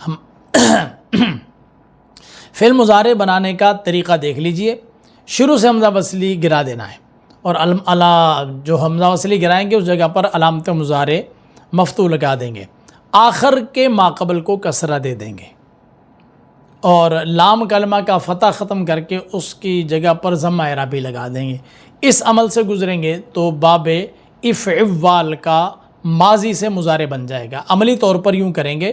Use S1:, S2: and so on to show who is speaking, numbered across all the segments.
S1: ہم فعل مضارع بنانے کا طریقہ دیکھ لیجئے. شروع سے حمزہ وصلی گرا دینا ہے اور جو حمزہ وصلی گرائیں گے اس جگہ پر علامت مضارع مفتوح لگا دیں گے. آخر کے ماقبل کو کسرہ دے دیں گے اور لام کلمہ کا فتح ختم کر کے اس کی جگہ پر ضمہ اعرابی لگا دیں گے. اس عمل سے گزریں گے تو باب افعوال کا ماضی سے مضارع بن جائے گا. عملی طور پر یوں کریں گے.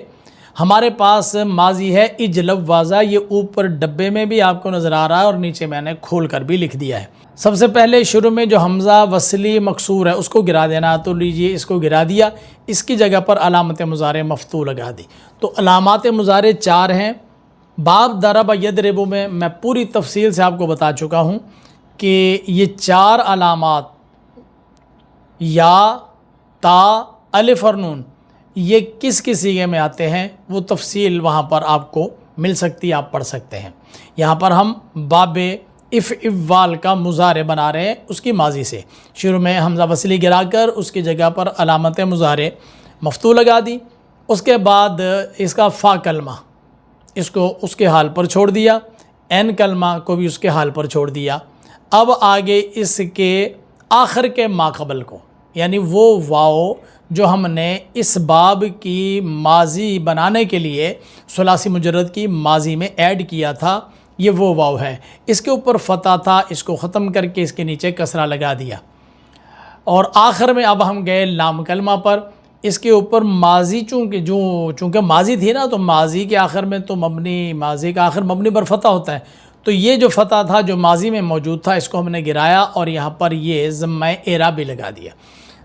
S1: ہمارے پاس ماضی ہے اجلب واضح، یہ اوپر ڈبے میں بھی آپ کو نظر آ رہا ہے اور نیچے میں نے کھول کر بھی لکھ دیا ہے. سب سے پہلے شروع میں جو حمزہ وصلی مکسور ہے اس کو گرا دینا. تو لیجئے اس کو گرا دیا، اس کی جگہ پر علامت مضارع مفتوح لگا دی. تو علامات مضارع 4 ہیں. باب ضرب یضرب میں پوری تفصیل سے آپ کو بتا چکا ہوں کہ یہ 4 علامات یا تا الف اور نون یہ کس کس صیغے میں آتے ہیں وہ تفصیل وہاں پر آپ کو مل سکتی ہے، آپ پڑھ سکتے ہیں. یہاں پر ہم باب افعوال کا مضارع بنا رہے ہیں اس کی ماضی سے. شروع میں حمزہ وصلی گرا کر اس کی جگہ پر علامت مضارع مفتوح لگا دی. اس کے بعد اس کا فا کلمہ اس کو اس کے حال پر چھوڑ دیا، این کلمہ کو بھی اس کے حال پر چھوڑ دیا. اب آگے اس کے آخر کے ماقبل کو، یعنی وہ واو جو ہم نے اس باب کی ماضی بنانے کے لیے ثلاثی مجرد کی ماضی میں ایڈ کیا تھا، یہ وہ واو ہے. اس کے اوپر فتح تھا، اس کو ختم کر کے اس کے نیچے کسرہ لگا دیا. اور آخر میں اب ہم گئے لام کلمہ پر. اس کے اوپر ماضی چونکہ ماضی تھی نا، تو ماضی کے آخر میں تو ماضی کا آخر مبنی پر فتح ہوتا ہے. تو یہ جو فتح تھا جو ماضی میں موجود تھا اس کو ہم نے گرایا اور یہاں پر یہ ضمہ اعرابی لگا دیا.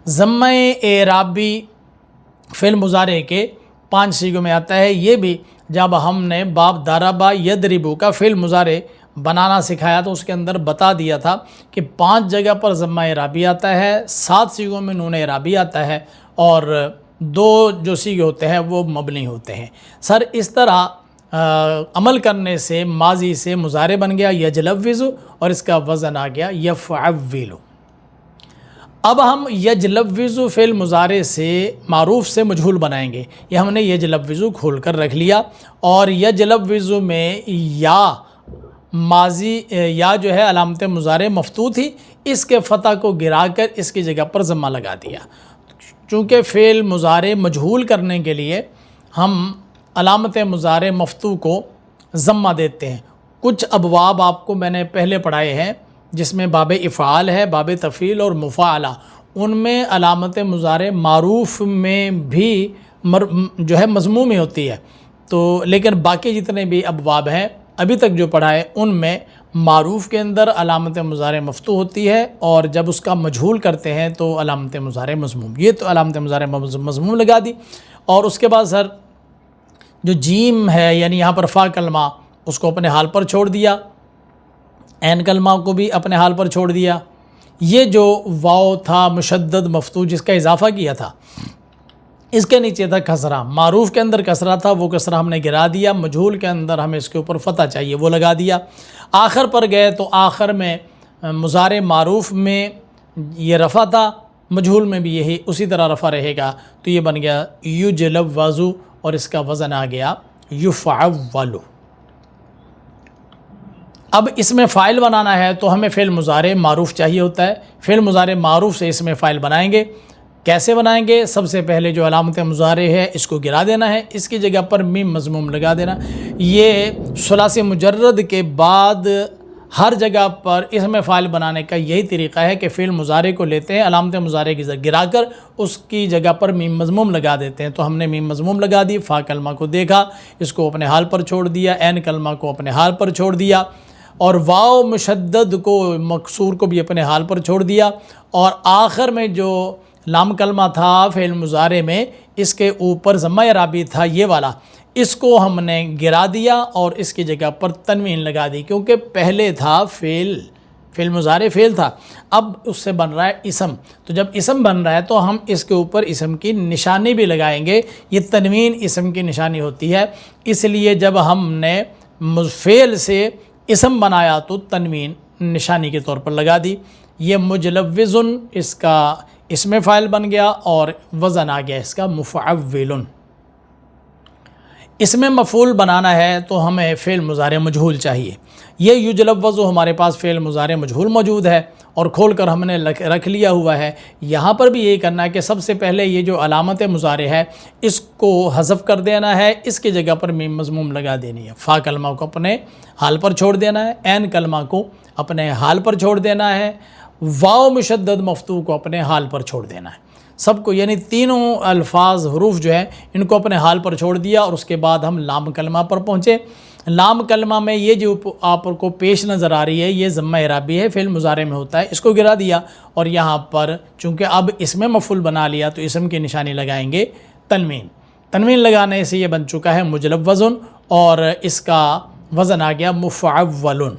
S1: ضمہ اعرابی فعل مضارع کے 5 صیغوں میں آتا ہے. یہ بھی جب ہم نے باب ضرب یضرب کا فعل مضارع بنانا سکھایا تو اس کے اندر بتا دیا تھا کہ 5 جگہ پر ضمہ اعرابی آتا ہے، 7 صیغوں میں نون اعرابی آتا ہے اور 2 جو صیغے ہوتے ہیں وہ مبنی ہوتے ہیں. سر اس طرح عمل کرنے سے ماضی سے مضارع بن گیا یجلوز اور اس کا وزن آ گیا یفعول. اب ہم یجلوز فعل مضارع سے معروف سے مجہول بنائیں گے. یہ ہم نے یجلوز کھول کر رکھ لیا اور یجلوز میں یا ماضی یا جو ہے علامت مضارع مفتوح تھی، اس کے فتح کو گرا کر اس کی جگہ پر ضمہ لگا دیا. چونکہ فعل مضارع مجہول کرنے کے لیے ہم علامت مضارع مفتوح کو ضمہ دیتے ہیں. کچھ ابواب آپ کو میں نے پہلے پڑھائے ہیں جس میں باب افعال ہے، باب تفعیل اور مفاعلہ. ان میں علامت مضارع معروف میں بھی جو ہے مضموم ہی ہوتی ہے. تو لیکن باقی جتنے بھی ابواب ہیں ابھی تک جو پڑھائے ان میں معروف کے اندر علامت مضارع مفتوح ہوتی ہے اور جب اس کا مجہول کرتے ہیں تو علامت مضارع مضموم. یہ تو علامت مضارع مضموم لگا دی. اور اس کے بعد سر جو جیم ہے یعنی یہاں پر فا کلمہ اس کو اپنے حال پر چھوڑ دیا، عین کلمہ کو بھی اپنے حال پر چھوڑ دیا. یہ جو واو تھا مشدد مفتوح جس کا اضافہ کیا تھا اس کے نیچے تھا کسرہ. معروف کے اندر کسرہ تھا، وہ کسرہ ہم نے گرا دیا. مجہول کے اندر ہمیں اس کے اوپر فتح چاہیے، وہ لگا دیا. آخر پر گئے تو آخر میں مضارع معروف میں یہ رفع تھا، مجہول میں بھی یہی اسی طرح رفع رہے گا. تو یہ بن گیا یجلوز اور اس کا وزن آ گیا یفعول. اب اس میں فاعل بنانا ہے تو ہمیں فعل مضارع معروف چاہیے ہوتا ہے. فعل مضارع معروف سے اس میں فاعل بنائیں گے. کیسے بنائیں گے؟ سب سے پہلے جو علامت مضارع ہے اس کو گرا دینا ہے، اس کی جگہ پر میم مضموم لگا دینا. یہ ثلاثی مجرد کے بعد ہر جگہ پر اس میں فاعل بنانے کا یہی طریقہ ہے کہ فعل مضارع کو لیتے ہیں، علامت مضارع کی گرا کر اس کی جگہ پر میم مضموم لگا دیتے ہیں. تو ہم نے میم مضموم لگا دی. فا کلمہ کو دیکھا، اس کو اپنے حال پر چھوڑ دیا، عین کلمہ کو اپنے حال پر چھوڑ دیا اور واو مشدد کو مکسور کو بھی اپنے حال پر چھوڑ دیا. اور آخر میں جو لام کلمہ تھا فعل مضارع میں اس کے اوپر ضمہ اعرابی تھا یہ والا، اس کو ہم نے گرا دیا اور اس کی جگہ پر تنوین لگا دی. کیونکہ پہلے تھا فعل مضارع فعل تھا، اب اس سے بن رہا ہے اسم. تو جب اسم بن رہا ہے تو ہم اس کے اوپر اسم کی نشانی بھی لگائیں گے. یہ تنوین اسم کی نشانی ہوتی ہے، اس لیے جب ہم نے فعل سے اسم بنایا تو تنوین نشانی کے طور پر لگا دی. یہ مجلوز اس کا اسم فاعل بن گیا اور وزن آ گیا اس کا مفعول. اس میں مفعول بنانا ہے تو ہمیں فعل مضارع مجہول چاہیے۔ یہ یجلوز ہمارے پاس فعل مضارع مجہول موجود ہے اور کھول کر ہم نے رکھ لیا ہوا ہے۔ یہاں پر بھی یہی کرنا ہے کہ سب سے پہلے یہ جو علامت مضارع ہے اس کو حذف کر دینا ہے، اس کی جگہ پر میم مضموم لگا دینی ہے۔ فا کلمہ کو اپنے حال پر چھوڑ دینا ہے، عین کلمہ کو اپنے حال پر چھوڑ دینا ہے، واو مشدد مفتوح کو اپنے حال پر چھوڑ دینا ہے۔ سب کو یعنی تینوں الفاظ حروف جو ہیں ان کو اپنے حال پر چھوڑ دیا، اور اس کے بعد ہم لام کلمہ پر پہنچے۔ لام کلمہ میں یہ جو آپ کو پیش نظر آ رہی ہے یہ ضمہ اعرابی ہے، فعل مضارع میں ہوتا ہے، اس کو گرا دیا، اور یہاں پر چونکہ اب اس میں مفعول بنا لیا تو اسم کی نشانی لگائیں گے تنوین۔ تنوین لگانے سے یہ بن چکا ہے مجلوز، اور اس کا وزن آ گیا مفعول۔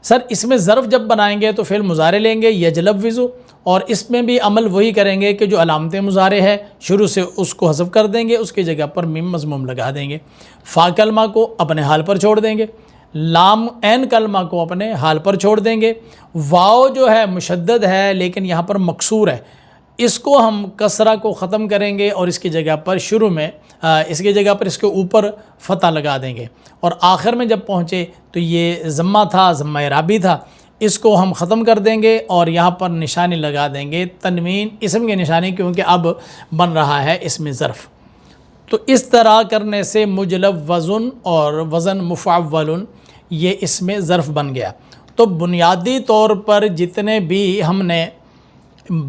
S1: سر اس میں ظرف جب بنائیں گے تو فعل مضارع لیں گے یجلوز، اور اس میں بھی عمل وہی کریں گے کہ جو علامت مضارع ہے شروع سے اس کو حذف کر دیں گے، اس کی جگہ پر میم مضموم لگا دیں گے۔ فا کلمہ کو اپنے حال پر چھوڑ دیں گے، لام عین کلمہ کو اپنے حال پر چھوڑ دیں گے۔ واو جو ہے مشدد ہے لیکن یہاں پر مکسور ہے، اس کو ہم کسرہ کو ختم کریں گے اور اس کی جگہ پر شروع میں اس کی جگہ پر اس کے اوپر فتح لگا دیں گے، اور آخر میں جب پہنچے تو یہ ضمہ تھا، ضمہ اعرابی تھا، اس کو ہم ختم کر دیں گے اور یہاں پر نشانی لگا دیں گے تنوین، اسم کی نشانی، کیونکہ اب بن رہا ہے اس میں ظرف۔ تو اس طرح کرنے سے مجلوز اور وزن مفعول یہ اس میں ظرف بن گیا۔ تو بنیادی طور پر جتنے بھی ہم نے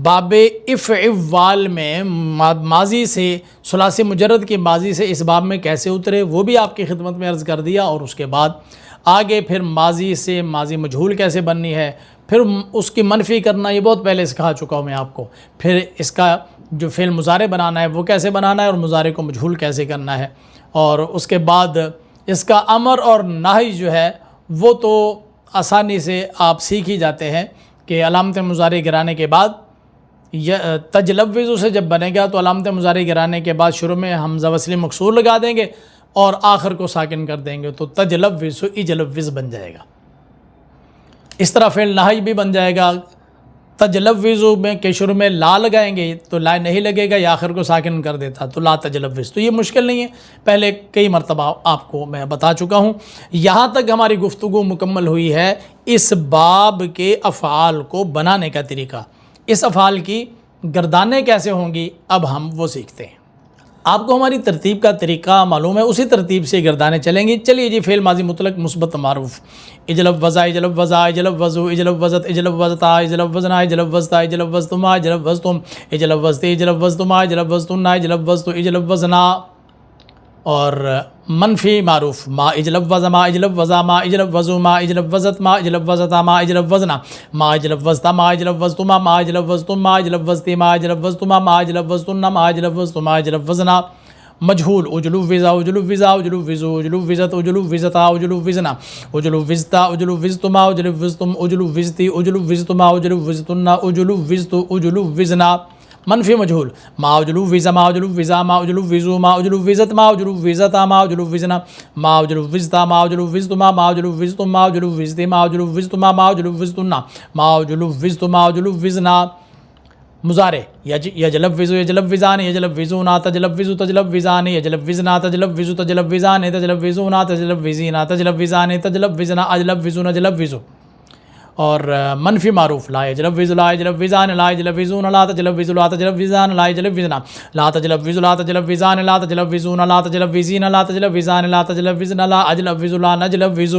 S1: باب افعال میں ماضی سے ثلاثی مجرد کی ماضی سے اس باب میں کیسے اترے وہ بھی آپ کی خدمت میں عرض کر دیا، اور اس کے بعد آگے پھر ماضی سے ماضی مجہول کیسے بننی ہے، پھر اس کی منفی کرنا یہ بہت پہلے سکھا چکا ہوں میں آپ کو، پھر اس کا جو فعل مضارع بنانا ہے وہ کیسے بنانا ہے اور مضارع کو مجہول کیسے کرنا ہے، اور اس کے بعد اس کا امر اور نہی جو ہے وہ تو آسانی سے آپ سیکھ ہی جاتے ہیں کہ علامت مضارع گرانے کے بعد تجلوز سے جب بنے گا تو علامت مضارع گرانے کے بعد شروع میں حمزہ وصلی مکسور لگا دیں گے اور آخر کو ساکن کر دیں گے تو تجلوز اجلوز بن جائے گا۔ اس طرح فعل نہی بھی بن جائے گا، تجلوز میں کہ شروع میں لا لگائیں گے تو لا نہیں لگے گا، یا آخر کو ساکن کر دیتا تو لا تجلوز۔ تو یہ مشکل نہیں ہے، پہلے کئی مرتبہ آپ کو میں بتا چکا ہوں۔ یہاں تک ہماری گفتگو مکمل ہوئی ہے اس باب کے افعال کو بنانے کا طریقہ، اس افعال کی گردانیں کیسے ہوں گی اب ہم وہ سیکھتے ہیں۔ آپ کو ہماری ترتیب کا طریقہ معلوم ہے، اسی ترتیب سے گردانیں چلیں گی۔ چلیے جی، فعل ماضی مطلق مثبت معروف، اجلوزا اجلوزا اجلوزو اجلوزت اجلوزتا اجلوزنا اجلوزتا اجلوزتما اجلوزتم اجلوزتی اجلوزتما اجلوزتنا اجلوزتو اجلوزنا، اور منفی معروف ما اجلوز ما اجلوزا ما اجلوزو ما اجلوزت ما اجلوزتا ما اجلوزنا ما اجلوزتا ما اجلوزتما ما اجلوزتم ما اجلوزتی ما اجلوزتما ما اجلوزتن ما اجلوزتما اجلوزنا۔ مجہول اجلوزا اجلوزا اجلوزو اجلوزت اجلوزتا اجلوزنا اجلوزتا اجلوزتما اجلوزتم اجلوزتی اجلوزتما اجلوزتن اجلوزتو اجلوزنا۔ منفی مجہول ما اجلوزا ما اجلوزا ما اجلوزو ما اجلوزت ما اجلوزتا ما اجلوزنا ما اجلوزتا ما اجلوزتما ما اجلوزتم ما اجلوزتی ما اجلوزتما ما اجلوزتن ما اجلوزتو ما اجلوزنا۔ مضارع یجلوز یجلوزان یجلوزونا تجلوز تجلوزان یجلوزنا تجلوز تجلوزان تجلوزونا تجلوزینا تجلوزان تجلوزنا اجلوزون اجلوزو۔ اور منفی معروف لا یجلوز لا یجلوزان لا یجلوزون لا تجلوز لا تجلوزان لا یجلوزنا لا تجلوز لا تجلوزان لا تجلوزون لا تجلوزین لا تجلوزان لا تجلوزنا لا اجلوز لا نجلوز۔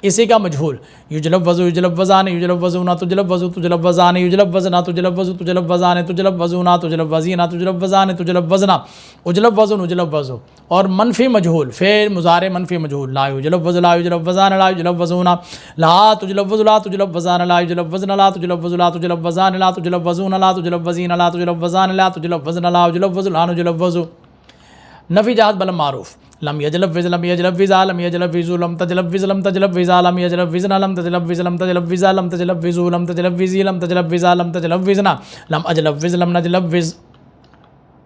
S1: اسی کا مجہول یجلوز یجلوزان یجلوزونا تجلوز تجلوزان یجلوزنا تجلوز تجلوزان تجلوزونا تجلوزینا تجلوزان تجلوزنا اجلوزن اجلوزو۔ اور منفی مجہول فعل مضارع منفی مجہول لا یجلوز لا یجلوزان لا یجلوزونا لا تجلوز لا تجلوزان لا یجلوزنا لا تجلوز لا تجلوزان لا تجلوزون لا تجلوزین لا تجلوزان لا تجلوزنا لا یجلوز لا نجلوز۔ نفی جہت بل معروف لم یجلوز لم یجلوزا لم یجلوزو لم تجلوز لم تجلوزا لم یجلوزنا لم تجلوز لم تجلوزا لم تجلوزو لم تجلوزی لم تجلوزا لم تجلوزنا لم اجلوز لم نجلوز۔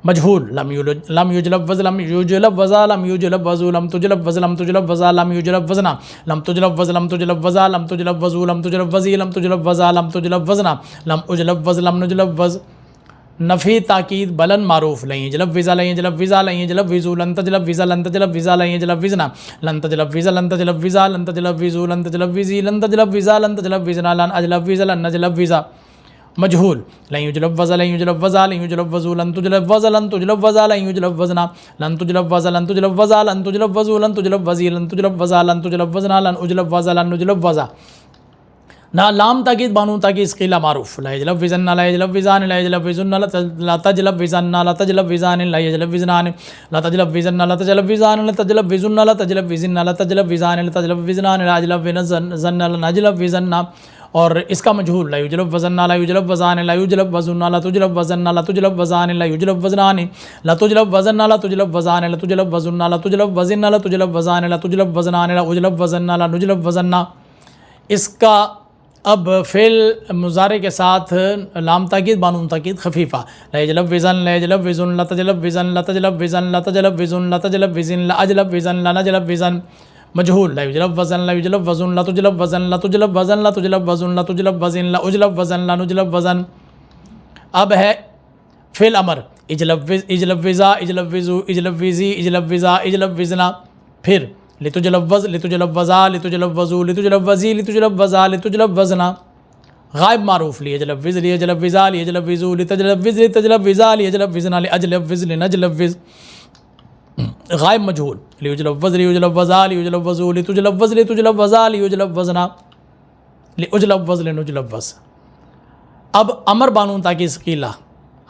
S1: مجہول لم یجلوز لم یجلوزا لم یجلوزو لم تجلوز لم تجلوزا لم یجلوزنا لم تجلوز لم تجلوزا لم تجلوزو لم تجلوزی لم تجلوزا لم تجلوزنا لم اجلوز لم نجلوز۔ نفی تاکید بلن معروف لن یجلوز لن یجلوز لن یجلوزوا لن تجلوز لن تجلوز لن یجلوزنا لن تجلوز لن تجلوز لن تجلوزوا لن تجلوزی لن تجلوز لن تجلوزنا لن اجلوز لن نجلوز مجهول لن یجلوز لن یجلوز لن یجلوزوا لن تجلوز لن تجلوز لن یجلوزنا لن تجلوز لن تجلوز لن تجلوزوا لن تجلوزی لن تجلوز لن تجلوزنا لن اجلوز لن نجلوز نا لام تاکید بانو تاکید ثقیلہ معروف لا یجلوزن لا یجلوزان لا یجلوزن لا تجلوزن لا تجلوزان لا یجلوزنان لا تجلوزن لا تجلوزان لا تجلوزن لا تجلوزن لا تجلوزان لا تجلوزنان لا یجلوزن لا نجلوزن اور اس کا مجہول لا یجلوزن لا یجلوزان لا یجلوزن لا تجلوزن لا تجلوزان لا یجلوزنان لا تجلوزن لا تجلوزان لا تجلوزن لا تجلوزن لا تجلوزان لا تجلوزنان لا اجلوزن لا نجلوزن اس کا اب فعل مضارع کے ساتھ لام تاکید بانون تاکید خفیفہ لا یجلوزن لا یجلوزن لا تجلوزن لا تجلوزن لا تجلوزن لا تجلوزن لا اجلوزن لا نجلوزن مجہول لا یجلوزن لا یجلوزن لا تجلوزن لا تجلوزن لا تجلوزن لا تجلوزن لا اجلوزن لا نجلوزن اب ہے فعل امر اجلوز اجلوزا اجلوزو اجلوزی اجلوزا اجلوزنا پھر لتجلوز لتجلوزا لتجلوزو لتجلوزی لتجلوزا لتجلوزنا غائب معروف لیجلوز لیجلوزا لیجلوزو لتجلوز لتجلوزا لیجلوزنا لاجلوز لنجلوز غائب مجہول لیجلوز لیجلوزا لیجلوزو لتجلوز لتجلوزا لیجلوزنا لاجلوز لنجلوز اب امر بانون تاکید ثقیلہ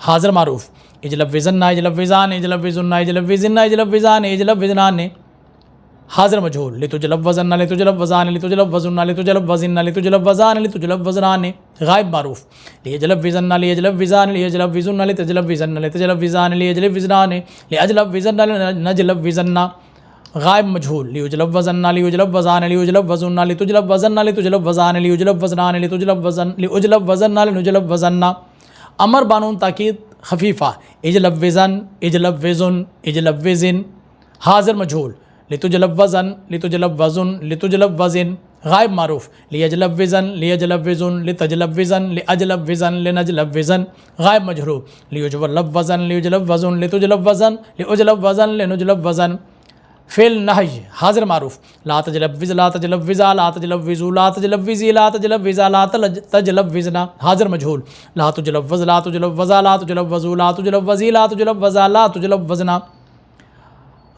S1: حاضر معروف اجلوزن اجلوزان اجلوزن اجلوزن اجلوزان اجلوزنان حاضر مجہول لتجلوزن لتجلوزان لتجلوزن لتجلوزن لتجلوزان لتجلوزنان غائب معروف لیجلوزن لیجلوزان لیجلوزن لتجلوزن لتجلوزان لیجلوزنان لاجلوزن نجلوزن غائب مجہول لیجلوزن لیجلوزان لیجلوزن لتجلوزن لتجلوزان لیجلوزنان لتجلوزن لاجلوزن لنجلوزن امر بانون تاکید خفیفہ اجلوزن اجلوزن اجلوزن حاضر مجہول لتجلوزن لتجلوزن لتجلوزن غائب معروف لیجلوزن لیجلوزن لتجلوزن لاجلوزن لنجلوزن غائب مجہول لیجلوزن لیجلوزن لتجلوزن لاجلوزن لنجلوزن فعل نہی حاضر معروف لا تجلوز لا تجلوزا لا تجلوزو لا تجلوزی لا تجلوزا لا تجلوزنا حاضر مجہول لا تجلوز لا تجلوزا لا تجلوزو لا تجلوزی لا تجلوزا لا تجلوزنا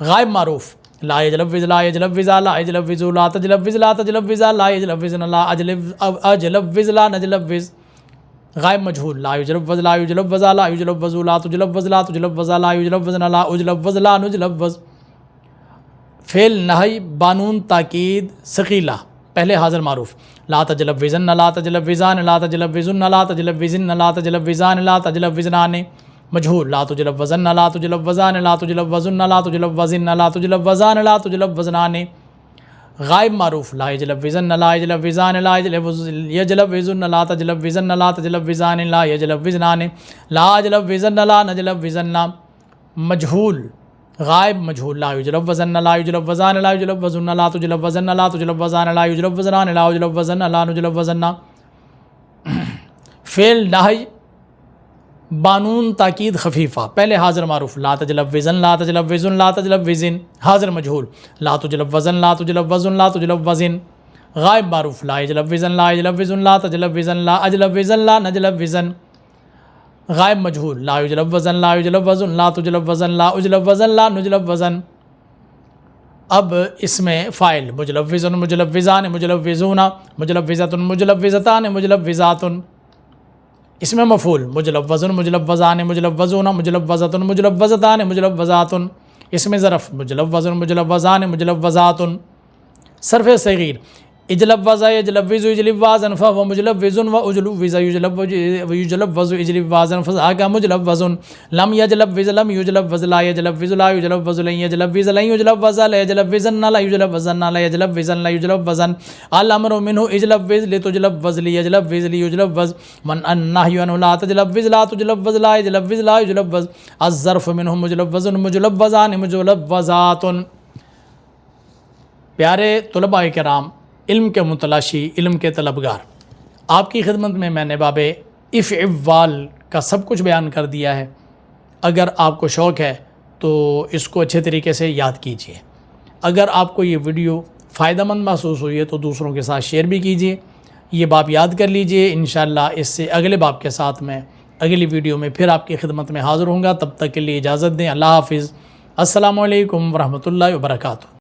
S1: غائب معروف لا یجلوز لا یجلوزا لا یجلوزو لا تجلوز لا تجلوزا لا یجلوزنا لا اجلوز لا نجلوز غائب مجہول لا یجلوز لا یجلوزا لا یجلوزو لا تجلوز لا تجلوزا لا یجلوزنا لا اجلوز لا نجلوز فعل نہی بانون تاکید ثقیلہ پہلے حاضر معروف لا تجلوزن لا تجلوزان لا تجلوزن لا تجلوزن لا تجلوزان لا تجلوزنان مجہول لا تجلوزن لا تجلوزان لا تجلوزن لا تجلوزن لا تجلوزان لا تجلوزنان غائب معروف لا یجلوزن لا یجلوزان لا یجلوزن لا تجلوزن لا تجلوزان لا یجلوزنان لا اجلوزن لا نجلوزن مجہول غائب مجہول لا یجلوزن لا یجلوزان لا یجلوزن لا تجلوزن لا تجلوزان لا یجلوزنان لا اجلوزن لا نجلوزن فعل نہی بانون تاکید خفیفہ پہلے حاضر معروف لا تجلوزن لا تجلوزن لا تجلوزن حاضر مجہول لا تجلوزن لا تجلوزن لا تجلوزن غائب معروف لا یجلوزن لا یجلوزن لا تجلوزن لا اجلوزن لا نجلوزن غائب مجہول لا یجلوزن لا یجلوزن لا تجلوزن لا اجلوزن لا نجلوزن اب اس میں فاعل مجلوزن مجلوزان مجلوزون مجلوزۃ مجلوزتان مجلوزات اس میں مفعول مجلوزن مجلوزان مجلوزون مجلوزۃ مجلوزتان مجلوزات اس میں ظرف مجلوزن مجلوزان مجلوزات صرف صغیر اجلوز یجلوز اجلوازن فهو مجلوز و اجلوز یجلوز اجلوازن فذاك مجلوز لم یجلوز لم یجلوز لا یجلوز لا یجلوز لن یجلوز لن یجلوز لا یجلوزن لا یجلوزن لا یجلوزن لا یجلوزن الامر منه اجلوز لتجلوز لیجلوز لیجلوز من النهی عنه لا تجلوز لا تجلوز لا یجلوز لا یجلوز الظرف منه مجلوز مجلوزان مجلوزات پیارے طلباء کرام، علم کے متلاشی، علم کے طلبگار، آپ کی خدمت میں نے باب افعال کا سب کچھ بیان کر دیا ہے. اگر آپ کو شوق ہے تو اس کو اچھے طریقے سے یاد کیجئے. اگر آپ کو یہ ویڈیو فائدہ مند محسوس ہوئی ہے تو دوسروں کے ساتھ شیئر بھی کیجئے. یہ باب یاد کر لیجئے. انشاءاللہ اس سے اگلے باب کے ساتھ میں اگلی ویڈیو میں پھر آپ کی خدمت میں حاضر ہوں گا. تب تک کے لیے اجازت دیں. اللہ حافظ. السلام علیکم ورحمۃ اللہ وبرکاتہ.